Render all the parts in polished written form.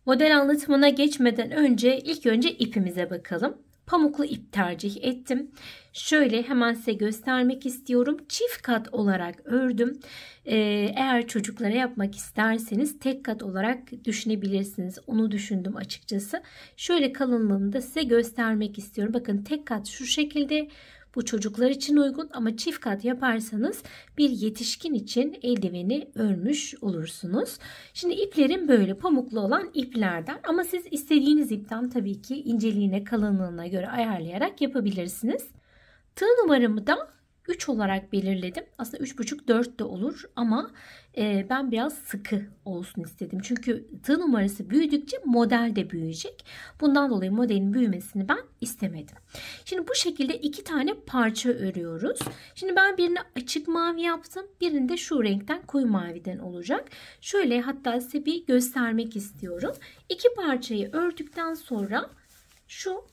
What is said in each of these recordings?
Model anlatımına geçmeden önce ilk önce ipimize bakalım. Pamuklu ip tercih ettim. Şöyle hemen size göstermek istiyorum. Çift kat olarak ördüm. Eğer çocuklara yapmak isterseniz tek kat olarak düşünebilirsiniz. Onu düşündüm açıkçası. Şöyle kalınlığını da size göstermek istiyorum. Bakın tek kat şu şekilde. Bu çocuklar için uygun ama çift kat yaparsanız bir yetişkin için eldiveni örmüş olursunuz. Şimdi iplerim böyle pamuklu olan iplerden ama siz istediğiniz ipten tabii ki inceliğine, kalınlığına göre ayarlayarak yapabilirsiniz. Tığ numaramı da 3 olarak belirledim. Aslında 3,5-4 de olur ama ben biraz sıkı olsun istedim. Çünkü tığ numarası büyüdükçe model de büyüyecek. Bundan dolayı modelin büyümesini ben istemedim. Şimdi bu şekilde 2 tane parça örüyoruz. Şimdi ben birini açık mavi yaptım. Birini de şu renkten koyu maviden olacak. Şöyle hatta size bir göstermek istiyorum. 2 parçayı ördükten sonra şu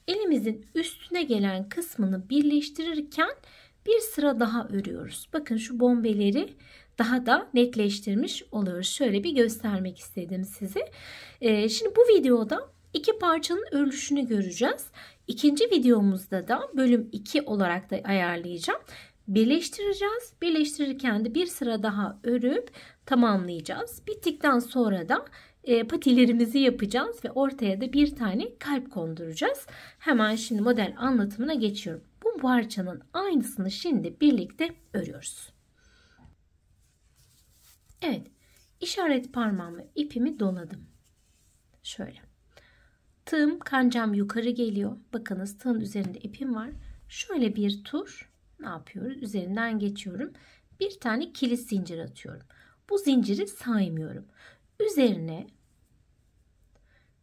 elimizin üstüne gelen kısmını birleştirirken bir sıra daha örüyoruz. Bakın şu bombeleri daha da netleştirmiş oluyoruz. Şöyle bir göstermek istedim size. Şimdi bu videoda 2 parçanın örülüşünü göreceğiz. İkinci videomuzda da bölüm 2 olarak da ayarlayacağım. Birleştireceğiz. Birleştirirken de bir sıra daha örüp tamamlayacağız. Bittikten sonra da patilerimizi yapacağız ve ortaya da bir tane kalp konduracağız. Hemen şimdi model anlatımına geçiyorum. Bu parçanın aynısını şimdi birlikte örüyoruz. Evet, işaret parmağımla ipimi doladım. Şöyle. Tığım, kancam yukarı geliyor. Bakınız tığın üzerinde ipim var. Şöyle bir tur ne yapıyoruz? Üzerinden geçiyorum. Bir tane kilit zincir atıyorum. Bu zinciri saymıyorum. Üzerine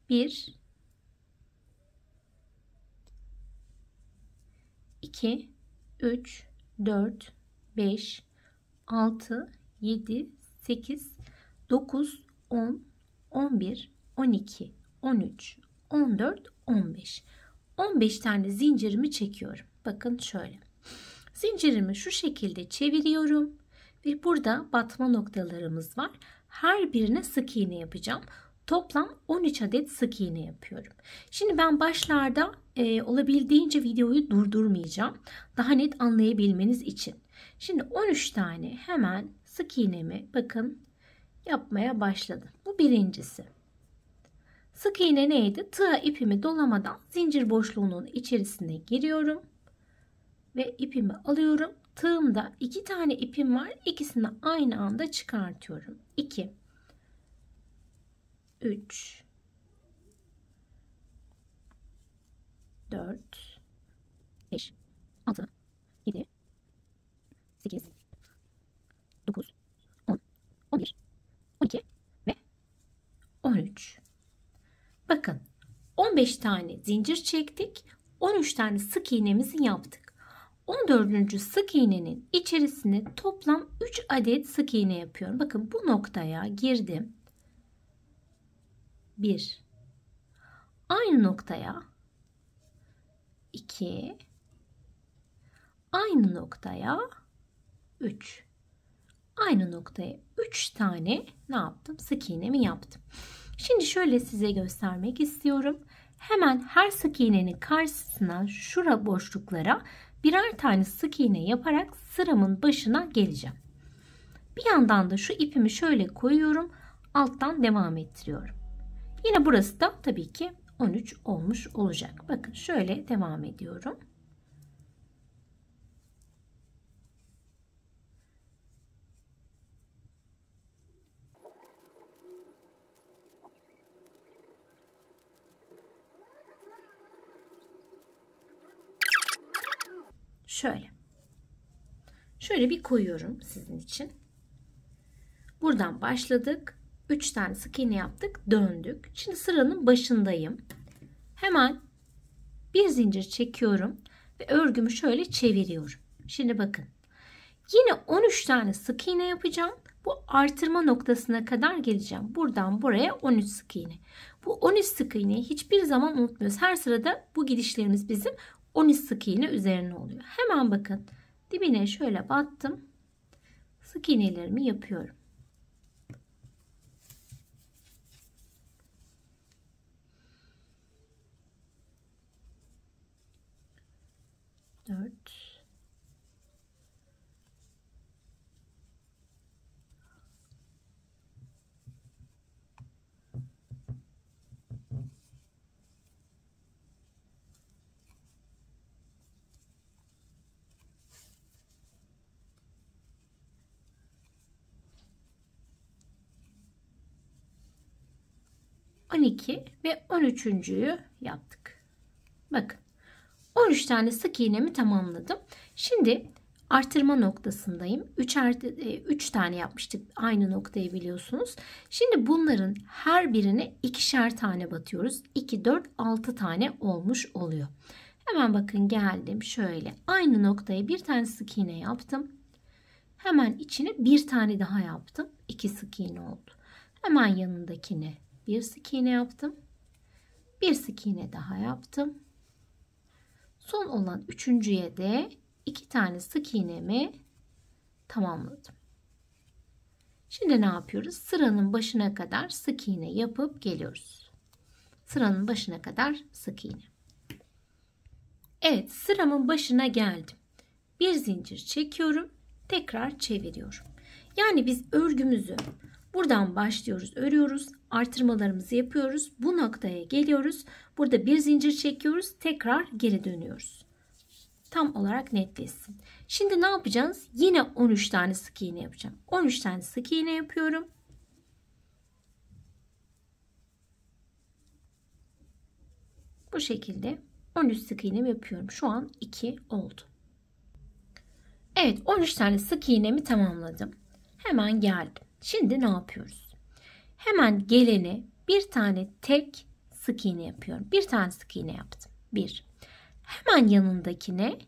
1 2 3 4 5 6 7 8 9 10 11 12 13 14 15 15 tane zincirimi çekiyorum. Bakın şöyle. Zincirimi şu şekilde çeviriyorum ve burada batma noktalarımız var. Her birine sık iğne yapacağım. Toplam 13 adet sık iğne yapıyorum. Şimdi ben başlarda olabildiğince videoyu durdurmayacağım. Daha net anlayabilmeniz için. Şimdi 13 tane hemen sık iğnemi bakın yapmaya başladım. Bu birincisi. Sık iğne neydi? Tığa ipimi dolamadan zincir boşluğunun içerisine giriyorum. Ve ipimi alıyorum. Tığımda 2 tane ipim var. İkisini aynı anda çıkartıyorum. 2 3 4 5 6 7 8 9 10 11 12 ve 13. Bakın 15 tane zincir çektik. 13 tane sık iğnemizi yaptık. 14. sık iğnenin içerisine toplam 3 adet sık iğne yapıyorum. Bakın bu noktaya girdim. 1 aynı noktaya 2 aynı noktaya 3 aynı noktaya 3 tane ne yaptım? Sık iğnemi yaptım. Şimdi şöyle size göstermek istiyorum. Hemen her sık iğnenin karşısına şura boşluklara birer tane sık iğne yaparak sıramın başına geleceğim. Bir yandan da şu ipimi şöyle koyuyorum. Alttan devam ettiriyorum. Yine burası da tabii ki 13 olmuş olacak. Bakın şöyle devam ediyorum. Şöyle bir koyuyorum sizin için. Buradan başladık. 3 tane sık iğne yaptık. Döndük. Şimdi sıranın başındayım. Hemen bir zincir çekiyorum. Ve örgümü şöyle çeviriyorum. Şimdi bakın. Yine 13 tane sık iğne yapacağım. Bu artırma noktasına kadar geleceğim. Buradan buraya 13 sık iğne. Bu 13 sık iğneyi hiçbir zaman unutmuyoruz. Her sırada bu gidişlerimiz bizim 13 sık iğne üzerine oluyor. Hemen bakın. Dibine şöyle battım. Sık iğnelerimi yapıyorum. 4 12 ve 13.'yü yaptık. Bakın 13 tane sık iğnemi tamamladım. Şimdi artırma noktasındayım. 3 tane yapmıştık aynı noktayı biliyorsunuz. Şimdi bunların her birine ikişer tane batıyoruz. 2, 4, 6 tane olmuş oluyor. Hemen bakın geldim şöyle aynı noktaya bir tane sık iğne yaptım. Hemen içine bir tane daha yaptım. 2 sık iğne oldu. Hemen yanındakine bir sık iğne yaptım. Bir sık iğne daha yaptım. Son olan üçüncüye de 2 tane sık iğnemi tamamladım. Şimdi ne yapıyoruz? Sıranın başına kadar sık iğne yapıp geliyoruz. Sıranın başına kadar sık iğne. Evet, sıramın başına geldim. Bir zincir çekiyorum. Tekrar çeviriyorum. Yani biz örgümüzü buradan başlıyoruz, örüyoruz, artırmalarımızı yapıyoruz. Bu noktaya geliyoruz. Burada bir zincir çekiyoruz, tekrar geri dönüyoruz. Tam olarak netleşsin. Şimdi ne yapacağız? Yine 13 tane sık iğne yapacağım. 13 tane sık iğne yapıyorum. Bu şekilde 13 sık iğnemi yapıyorum. Şu an 2 oldu. Evet, 13 tane sık iğnemi tamamladım. Hemen geldim. Şimdi ne yapıyoruz? Hemen gelene bir tane tek sık iğne yapıyorum. Bir tane sık iğne yaptım. 1. Hemen yanındakine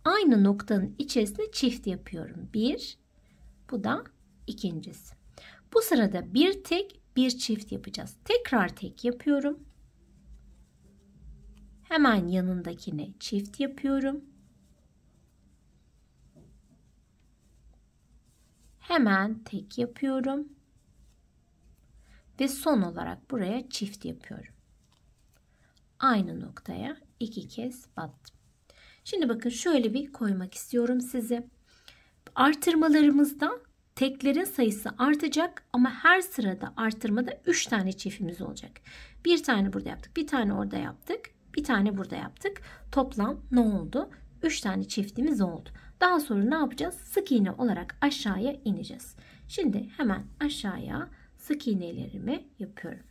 aynı noktanın içerisine çift yapıyorum. 1. Bu da ikincisi. Bu sırada bir tek bir çift yapacağız. Tekrar tek yapıyorum. Hemen yanındakine çift yapıyorum. Hemen tek yapıyorum. Ve son olarak buraya çift yapıyorum. Aynı noktaya 2 kez battım. Şimdi bakın şöyle bir koymak istiyorum size. Artırmalarımızda teklerin sayısı artacak ama her sırada artırmada 3 tane çiftimiz olacak. Bir tane burada yaptık, bir tane orada yaptık, bir tane burada yaptık. Toplam ne oldu? 3 tane çiftimiz oldu. Daha sonra ne yapacağız? Sık iğne olarak aşağıya ineceğiz. Şimdi hemen aşağıya sık iğnelerimi yapıyorum.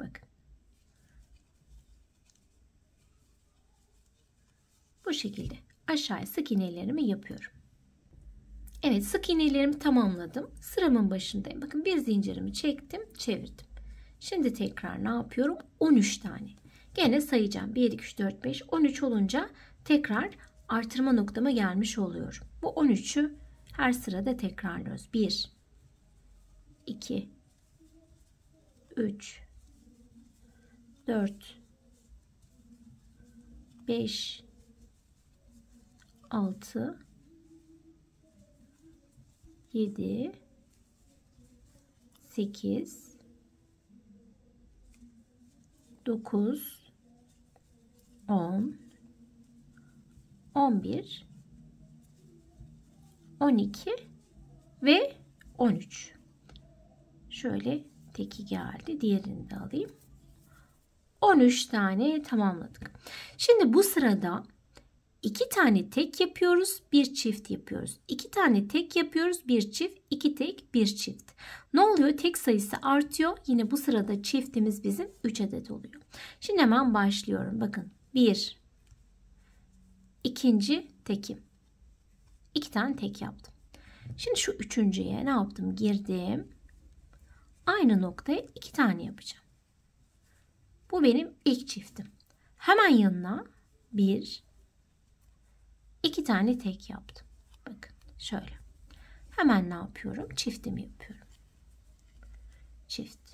Bakın. Bu şekilde aşağıya sık iğnelerimi yapıyorum. Evet, sık iğnelerimi tamamladım. Sıramın başındayım. Bakın bir zincirimi çektim, çevirdim. Şimdi tekrar ne yapıyorum? 13 tane. Gene sayacağım. 1, 2, 3, 4, 5, 13 olunca tekrar artırma noktama gelmiş oluyorum. Bu 13'ü her sırada tekrarlıyoruz. 1, 2, 3, 4, 5, 6, 7, 8, 9, 10, 11, 12 ve 13. Şöyle teki geldi. Diğerini de alayım. 13 tane tamamladık. Şimdi bu sırada 2 tane tek yapıyoruz, bir çift yapıyoruz. 2 tane tek yapıyoruz, bir çift, 2 tek, bir çift. Ne oluyor? Tek sayısı artıyor. Yine bu sırada çiftimiz bizim 3 adet oluyor. Şimdi hemen başlıyorum. Bakın 1, ikinci tekim. 2 tane tek yaptım. Şimdi şu üçüncüye ne yaptım? Girdim. Aynı noktaya 2 tane yapacağım. Bu benim ilk çiftim. Hemen yanına 1, 2 tane tek yaptım. Bakın şöyle. Hemen ne yapıyorum? Çiftimi yapıyorum. Çift.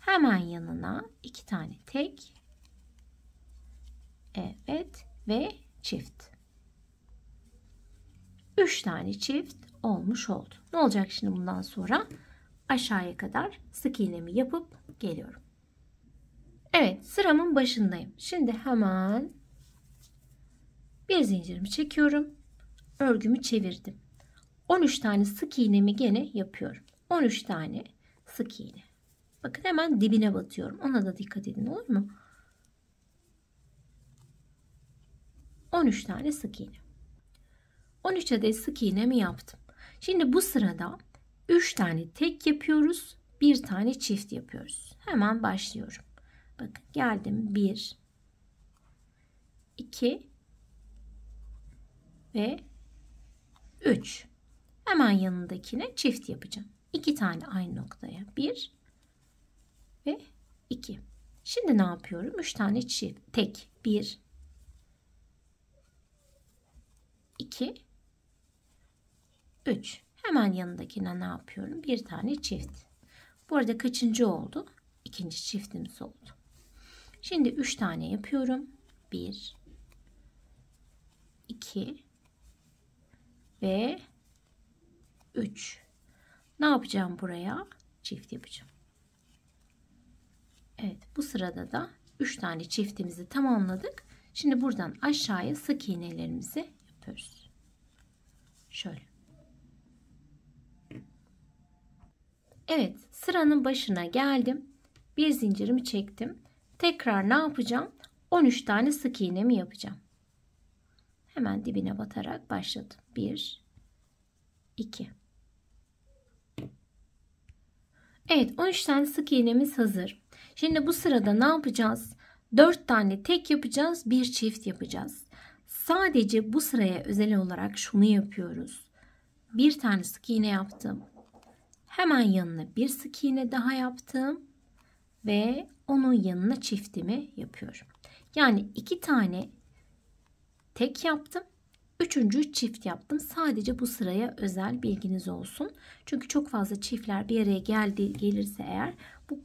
Hemen yanına 2 tane tek. Evet ve çift. 3 tane çift olmuş oldu. Ne olacak şimdi bundan sonra? Aşağıya kadar sık iğnemi yapıp geliyorum. Evet, sıramın başındayım. Şimdi hemen bir zincirimi çekiyorum. Örgümü çevirdim. 13 tane sık iğnemi gene yapıyorum. 13 tane sık iğne. Bakın hemen dibine batıyorum. Ona da dikkat edin, olur mu? 13 tane sık iğne. 13 adet sık iğnemi yaptım. Şimdi bu sırada 3 tane tek yapıyoruz. 1 tane çift yapıyoruz. Hemen başlıyorum. Bakın geldim. 1 2 ve 3. Hemen yanındakine çift yapacağım. 2 tane aynı noktaya. 1 ve 2. Şimdi ne yapıyorum? 3 tane çift. Tek. 1 2 3. Hemen yanındakine ne yapıyorum? 1 tane çift. Bu arada kaçıncı oldu? İkinci çiftimiz oldu. Şimdi 3 tane yapıyorum. 1 2 ve 3. Ne yapacağım buraya? Çift yapacağım. Evet, bu sırada da 3 tane çiftimizi tamamladık. Şimdi buradan aşağıya sık iğnelerimizi yapıyoruz. Şöyle. Evet, sıranın başına geldim. Bir zincirimi çektim. Tekrar ne yapacağım? 13 tane sık iğnemi yapacağım. Hemen dibine batarak başladım. 1 2. Evet, 13 tane sık iğnemiz hazır. Şimdi bu sırada ne yapacağız? 4 tane tek yapacağız, bir çift yapacağız. Sadece bu sıraya özel olarak şunu yapıyoruz. Bir tane sık iğne yaptım. Hemen yanına bir sık iğne daha yaptım ve onun yanına çiftimi yapıyorum. Yani 2 tane tek yaptım. Üçüncü çift yaptım. Sadece bu sıraya özel, bilginiz olsun. Çünkü çok fazla çiftler bir araya gelirse eğer bu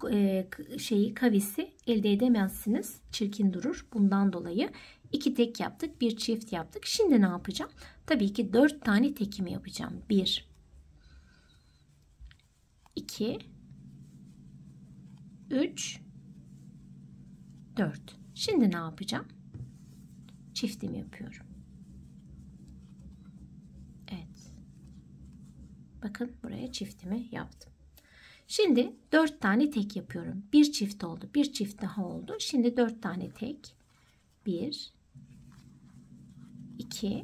kavisi elde edemezsiniz. Çirkin durur. Bundan dolayı 2 tek yaptık, bir çift yaptık. Şimdi ne yapacağım? Tabii ki 4 tane tekimi yapacağım. 1 2 3 4. Şimdi ne yapacağım? Çiftimi yapıyorum. Evet. Bakın buraya çiftimi yaptım. Şimdi 4 tane tek yapıyorum. Bir çift oldu. Bir çift daha oldu. Şimdi 4 tane tek. 1 2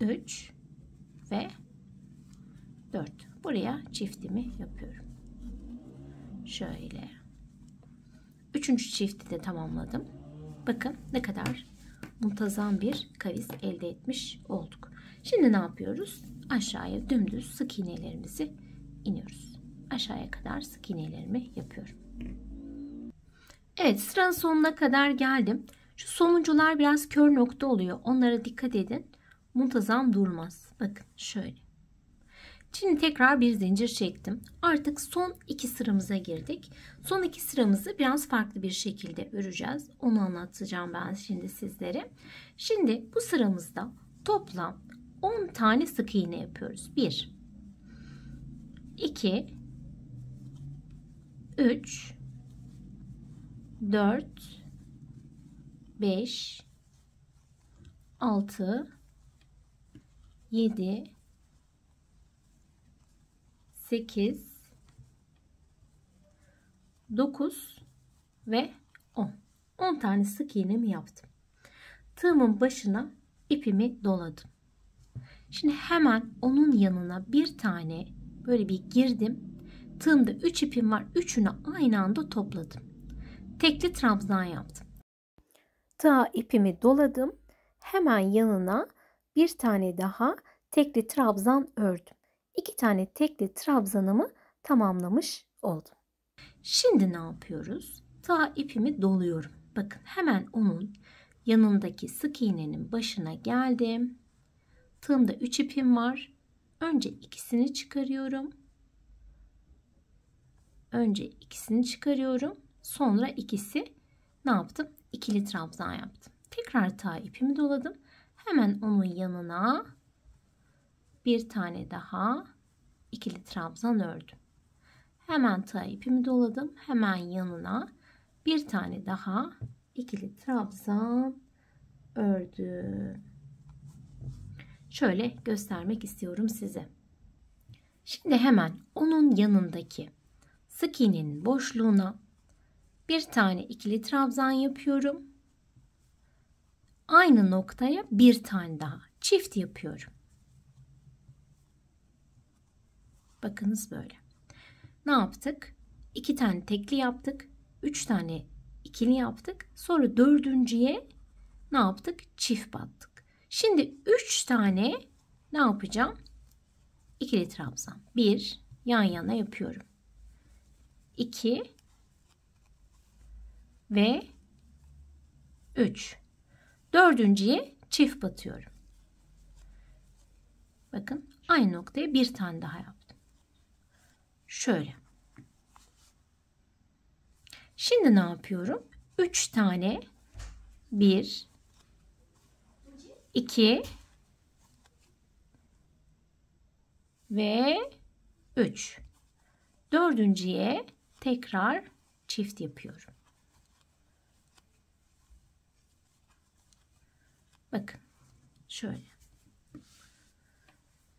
3 ve 4. Buraya çiftimi yapıyorum. Şöyle. Üçüncü çifti de tamamladım. Bakın ne kadar muntazam bir kavis elde etmiş olduk. Şimdi ne yapıyoruz? Aşağıya dümdüz sık iğnelerimizi iniyoruz. Aşağıya kadar sık iğnelerimi yapıyorum. Evet, sıranın sonuna kadar geldim. Şu sonuncular biraz kör nokta oluyor. Onlara dikkat edin. Muntazam durmaz. Bakın şöyle. Şimdi tekrar bir zincir çektim. Artık son 2 sıramıza girdik. Son 2 sıramızı biraz farklı bir şekilde öreceğiz. Onu anlatacağım ben şimdi sizlere. Şimdi bu sıramızda toplam 10 tane sık iğne yapıyoruz. 1 2 3 4 5 6 7 8 9 ve 10. 10 tane sık iğnemi yaptım. Tığımın başına ipimi doladım. Şimdi hemen onun yanına bir tane böyle bir girdim. Tığımda 3 ipim var. Üçünü aynı anda topladım. Tekli trabzan yaptım. Tığa ipimi doladım. Hemen yanına bir tane daha tekli trabzan ördüm. 2 tane tekli trabzanımı tamamlamış oldum. Şimdi ne yapıyoruz? Tığa ipimi doluyorum. Bakın hemen onun yanındaki sık iğnenin başına geldim. Tığımda 3 ipim var. Önce ikisini çıkarıyorum. Sonra ikisi ne yaptım? İkili trabzan yaptım. Tekrar tığa ipimi doladım. Hemen onun yanına bir tane daha ikili trabzan ördüm. Hemen tığ ipimi doladım. Hemen yanına bir tane daha ikili trabzan ördüm. Şöyle göstermek istiyorum size. Şimdi hemen onun yanındaki sık iğnenin boşluğuna bir tane ikili trabzan yapıyorum. Aynı noktaya bir tane daha çift yapıyorum. Bakınız böyle. Ne yaptık? 2 tane tekli yaptık. 3 tane ikili yaptık. Sonra dördüncüye ne yaptık? Çift battık. Şimdi 3 tane ne yapacağım? İkili trabzan. 1 yan yana yapıyorum. 2 ve 3. Dördüncüye çift batıyorum. Bakın aynı noktaya bir tane daha yaptım. Şöyle. Şimdi ne yapıyorum? 3 tane 1 2 ve 3. Dördüncüye tekrar çift yapıyorum. Bakın şöyle.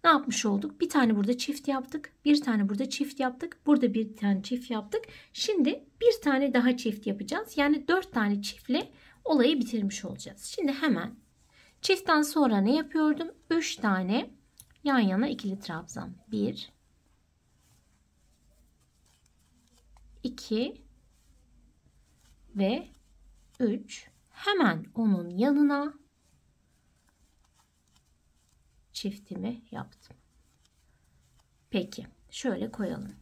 Ne yapmış olduk? Bir tane burada çift yaptık. Bir tane burada çift yaptık. Burada bir tane çift yaptık. Şimdi bir tane daha çift yapacağız. Yani 4 tane çiftle olayı bitirmiş olacağız. Şimdi hemen çiftten sonra ne yapıyordum? 3 tane yan yana ikili trabzan. 1 2 ve 3. Hemen onun yanına çiftimi yaptım. Peki şöyle koyalım.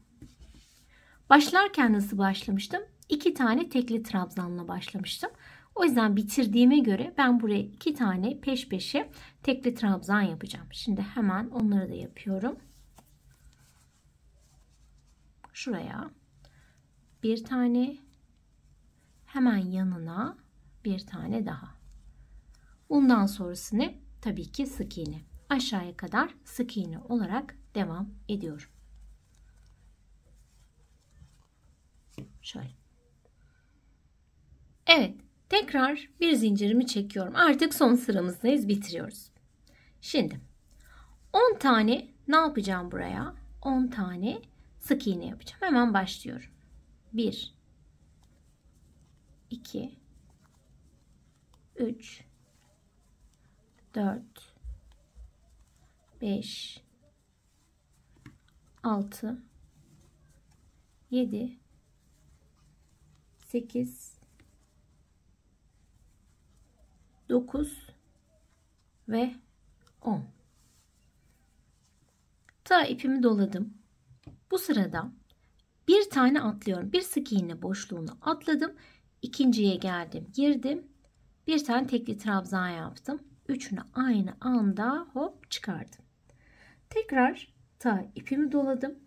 Başlarken nasıl başlamıştım? 2 tane tekli trabzanla başlamıştım. O yüzden bitirdiğime göre ben buraya 2 tane peş peşe tekli trabzan yapacağım. Şimdi hemen onları da yapıyorum. Şuraya bir tane, hemen yanına bir tane daha. Bundan sonrası ne? Tabii ki sık iğne. Aşağıya kadar sık iğne olarak devam ediyorum. Şöyle. Evet, tekrar bir zincirimi çekiyorum. Artık son sıramızdayız, bitiriyoruz. Şimdi 10 tane ne yapacağım buraya? 10 tane sık iğne yapacağım. Hemen başlıyorum. 1 2 3 4 5 6 7 8 9 ve 10. Tığ ipimi doladım. Bu sırada bir tane atlıyorum. Bir sık iğne boşluğunu atladım. İkinciye geldim, girdim. Bir tane tekli trabzan yaptım. Üçünü aynı anda hop çıkardım. Tekrar tığ ipimi doladım.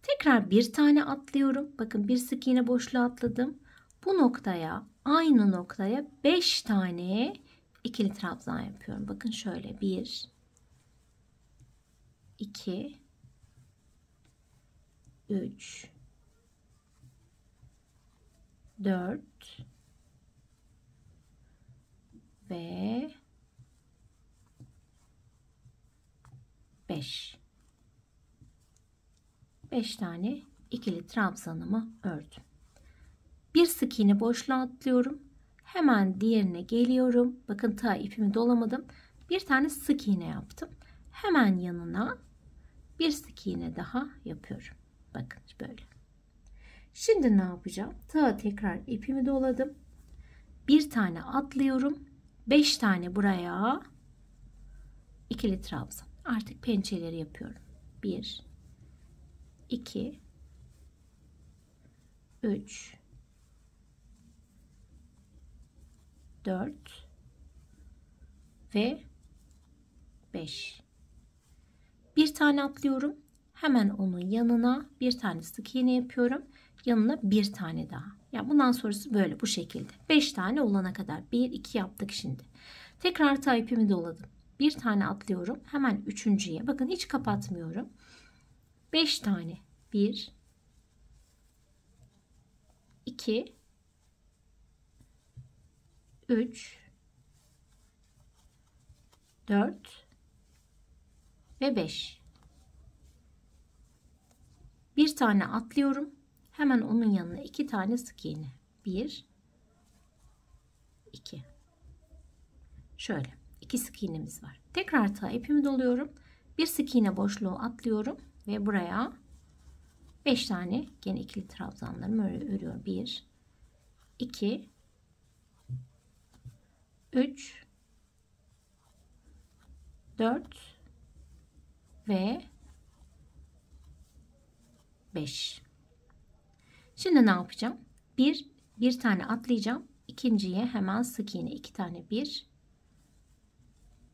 Tekrar bir tane atlıyorum. Bakın bir sık iğne boşluğu atladım. Bu noktaya, aynı noktaya 5 tane ikili trabzan yapıyorum. Bakın şöyle 1 2 3 4 ve 5. 5 tane ikili trabzanımı ördüm. Bir sık iğne boşluğa atlıyorum. Hemen diğerine geliyorum. Bakın tığ ipimi dolamadım. Bir tane sık iğne yaptım. Hemen yanına bir sık iğne daha yapıyorum. Bakın böyle. Şimdi ne yapacağım? Tığa tekrar ipimi doladım. Bir tane atlıyorum. 5 tane buraya ikili trabzan. Artık pençeleri yapıyorum. 1 2 3 4 ve 5. Bir tane atlıyorum. Hemen onun yanına bir tane sık iğne yapıyorum. Yanına bir tane daha. Yani bundan sonrası böyle bu şekilde. 5 tane olana kadar 1 2 yaptık şimdi. Tekrar tığ ipimi doladım. Bir tane atlıyorum. Hemen üçüncüye. Bakın hiç kapatmıyorum. 5 tane. 1 2 3 4 ve 5. Bir tane atlıyorum. Hemen onun yanına 2 tane sık iğne. 1 2. Şöyle 2 sık iğnemiz var. Tekrar tığ ipimi doluyorum. Bir sık iğne boşluğu atlıyorum ve buraya 5 tane gene ikili trabzanlarımı örüyorum. 1 2 3 4 ve 5. Şimdi ne yapacağım? Bir tane atlayacağım. İkinciye hemen sık iğne 2 tane 1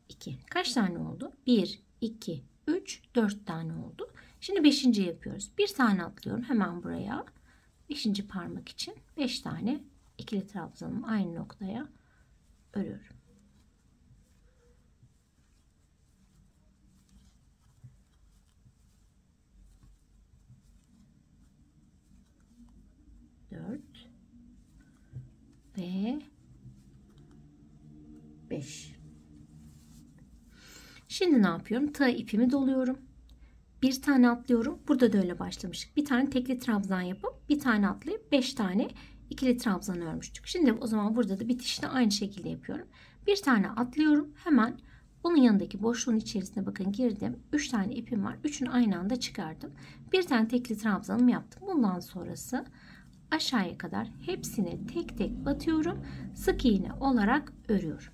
2. Kaç tane oldu? 1 2 3 4 tane oldu. Şimdi 5. yapıyoruz. Bir tane atlıyorum hemen buraya. 5. parmak için 5 tane ikili trabzanımı aynı noktaya örüyorum. Ve 5. Şimdi ne yapıyorum? Tığ ipimi doluyorum. Bir tane atlıyorum. Burada da öyle başlamıştık. Bir tane tekli trabzan yapıp bir tane atlayıp 5 tane ikili trabzan örmüştük. Şimdi o zaman burada da bitişini aynı şekilde yapıyorum. Bir tane atlıyorum. Hemen bunun yanındaki boşluğun içerisine bakın girdim. 3 tane ipim var. Üçünü aynı anda çıkardım. Bir tane tekli trabzanımı yaptım. Bundan sonrası aşağıya kadar hepsini tek tek batıyorum. Sık iğne olarak örüyorum.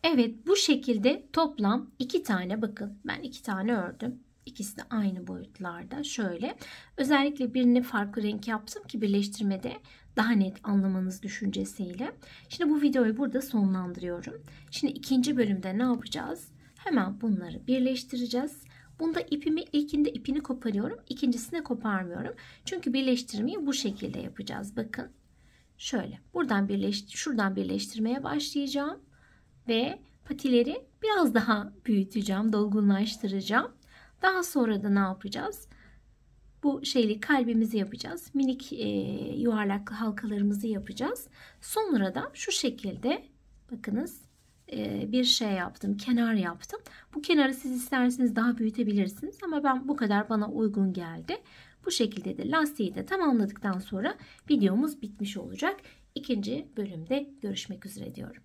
Evet, bu şekilde toplam 2 tane, bakın ben 2 tane ördüm. İkisi de aynı boyutlarda. Şöyle özellikle birini farklı renk yaptım ki birleştirmede daha net anlamanız düşüncesiyle. Şimdi bu videoyu burada sonlandırıyorum. Şimdi ikinci bölümde ne yapacağız? Hemen bunları birleştireceğiz. Bunda ilkinde ipini koparıyorum. İkincisini koparmıyorum. Çünkü birleştirmeyi bu şekilde yapacağız. Bakın. Şöyle. Şuradan birleştirmeye başlayacağım. Ve patileri biraz daha büyüteceğim. Dolgunlaştıracağım. Daha sonra da ne yapacağız? Bu kalbimizi yapacağız. Minik yuvarlak halkalarımızı yapacağız. Sonra da şu şekilde bakınız bir şey yaptım. Kenar yaptım. Bu kenarı siz isterseniz daha büyütebilirsiniz. Ama ben bu kadar bana uygun geldi. Bu şekilde de lastiği de tamamladıktan sonra videomuz bitmiş olacak. İkinci bölümde görüşmek üzere diyorum.